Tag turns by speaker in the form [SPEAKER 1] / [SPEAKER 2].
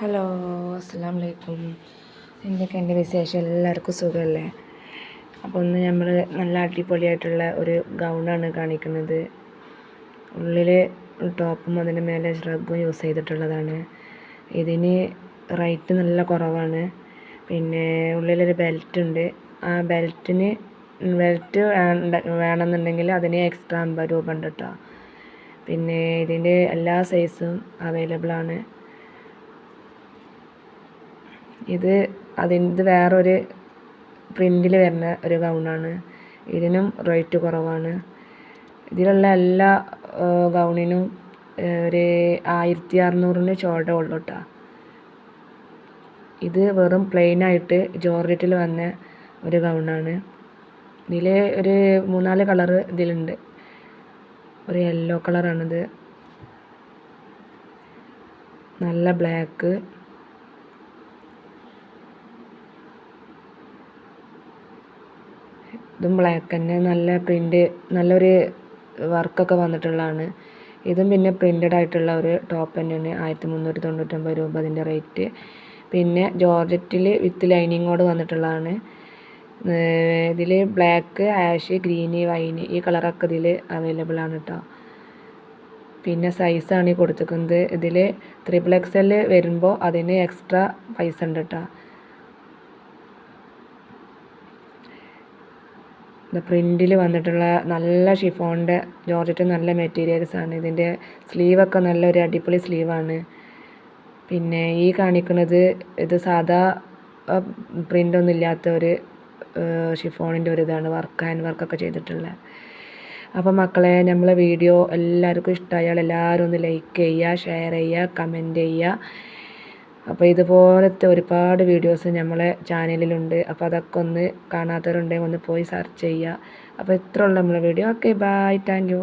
[SPEAKER 1] Hello, അസ്സലാമു അലൈക്കും. എന്തൊക്കെയുണ്ട് വിശേഷം? എല്ലാവർക്കും സുഖമല്ലേ? അപ്പോൾ ഇന്ന് നമ്മൾ നല്ല അടിപൊളിയായിട്ടുള്ള ഒരു ഗൗണാണ് കാണിക്കുന്നത്. ഉള്ളിൽ ടോപ്പും അതിൻ്റെ മേലെ ഷ്രഗും യൂസ് ചെയ്തിട്ടുള്ളതാണ്. ഇതിന് റേറ്റ് നല്ല കുറവാണ്. പിന്നെ ഉള്ളിലൊരു ബെൽറ്റ് ഉണ്ട്. ആ ബെൽറ്റ് വേണമെന്നുണ്ടെങ്കിൽ അതിന് എക്സ്ട്രാ 50 രൂപ ഉണ്ട് കേട്ടോ. പിന്നെ ഇതിൻ്റെ എല്ലാ സൈസും അവൈലബിൾ ആണ്. ഇത് വേറൊരു പ്രിൻറ്റിൽ വരുന്ന ഒരു ഗൗണാണ്. ഇതിനും റേറ്റ് കുറവാണ്. ഇതിലുള്ള എല്ലാ ഗൗണിനും ഒരു 1600 ചോടെ ഉള്ളൂ കേട്ടോ. ഇത് വെറും പ്ലെയിനായിട്ട് ജോർജറ്റിൽ വന്ന ഒരു ഗൗണാണ്. ഇതിൽ ഒരു 3-4 കളറ് ഇതിലുണ്ട്. ഒരു യെല്ലോ കളറാണിത്, നല്ല ബ്ലാക്ക്, ഇതും ബ്ലാക്ക് തന്നെ, നല്ല പ്രിൻ്റ്, നല്ലൊരു വർക്കൊക്കെ വന്നിട്ടുള്ളതാണ്. ഇതും പിന്നെ പ്രിൻ്റഡ് ആയിട്ടുള്ള ഒരു ടോപ്പ് തന്നെയാണ്. 1399 രൂപ അതിൻ്റെ റേറ്റ്. പിന്നെ ജോർജറ്റിൽ വിത്ത് ലൈനിങ്ങോട് വന്നിട്ടുള്ളതാണ്. ഇതിൽ ബ്ലാക്ക്, ആഷ്, ഗ്രീന്, വൈന് ഈ കളറൊക്കെ ഇതിൽ അവൈലബിൾ ആണ് കേട്ടോ. പിന്നെ സൈസാണ് ഈ കൊടുത്തിരിക്കുന്നത്. ഇതിൽ XXL വരുമ്പോൾ അതിന് എക്സ്ട്രാ പൈസ ഉണ്ട് കേട്ടോ. പ്രിൻറ്റിൽ വന്നിട്ടുള്ള നല്ല ഷിഫോണിൻ്റെ ജോർജറ്റ് നല്ല മെറ്റീരിയൽസാണ്. ഇതിൻ്റെ സ്ലീവൊക്കെ നല്ലൊരു അടിപൊളി സ്ലീവാണ്. പിന്നെ ഈ കാണിക്കുന്നത് ഇത് സാധാ പ്രിൻ്റൊന്നും ഇല്ലാത്ത ഒരു ഷിഫോണിൻ്റെ ഒരു ഇതാണ്, ഹാൻഡ് വർക്കൊക്കെ ചെയ്തിട്ടുള്ള. അപ്പോൾ മക്കളെ, നമ്മളെ വീഡിയോ എല്ലാവർക്കും ഇഷ്ടമായാൽ എല്ലാവരും ഒന്ന് ലൈക്ക് ചെയ്യുക, ഷെയർ ചെയ്യുക, കമൻറ്റ് ചെയ്യുക. അപ്പോൾ ഇതുപോലത്തെ ഒരുപാട് വീഡിയോസ് നമ്മളെ ചാനലിലുണ്ട്. അപ്പോൾ അതൊക്കെ ഒന്ന് കാണാത്തവരുണ്ടെങ്കിൽ ഒന്ന് പോയി സെർച്ച് ചെയ്യുക. അപ്പോൾ ഇത്രയുള്ള നമ്മളെ video. Okay, bye, thank U.